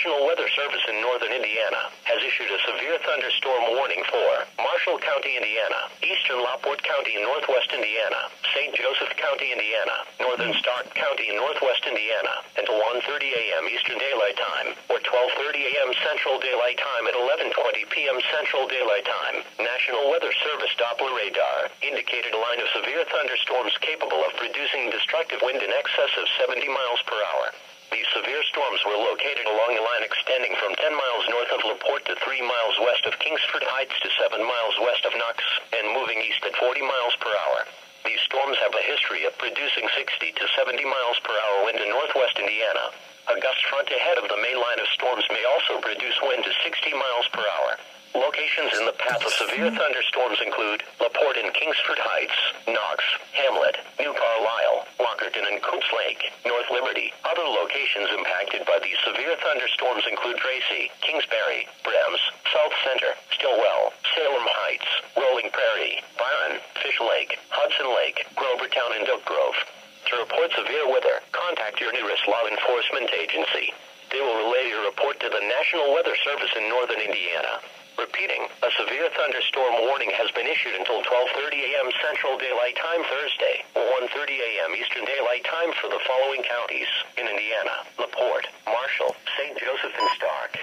National Weather Service in northern Indiana has issued a severe thunderstorm warning for Marshall County, Indiana, eastern LaPorte County in northwest Indiana, St. Joseph County, Indiana, northern Stark County in northwest Indiana, until 1:30 a.m. Eastern Daylight Time, or 12:30 a.m. Central Daylight Time at 11:20 p.m. Central Daylight Time. National Weather Service Doppler radar indicated a line of severe thunderstorms capable of producing destructive wind in excess of 70 miles per hour. These severe storms were located along a line extending from 10 miles north of LaPorte to 3 miles west of Kingsford Heights to 7 miles west of Knox, and moving east at 40 miles per hour. These storms have a history of producing 60 to 70 miles per hour wind in northwest Indiana. A gust front ahead of the main line of storms may also produce wind to 60 miles per hour. Locations in the path of severe thunderstorms include LaPorte and Kingsford Heights, Knox, Hamlet, New Carlisle, Lockerton and Coots Lake, North Liberty. Other locations impacted by these severe thunderstorms include Tracy, Kingsbury, Brems, South Center, Stillwell, Salem Heights, Rolling Prairie, Byron, Fish Lake, Hudson Lake, Grovertown and Oak Grove. To report severe weather, contact your nearest law enforcement agency. They will relay your report to the National Weather Service in northern Indiana. Repeating, a severe thunderstorm warning has been issued until 12:30 a.m. Central Daylight Time Thursday, or 1:30 a.m. Eastern Daylight Time for the following counties in Indiana: LaPorte, Marshall, St. Joseph and Stark.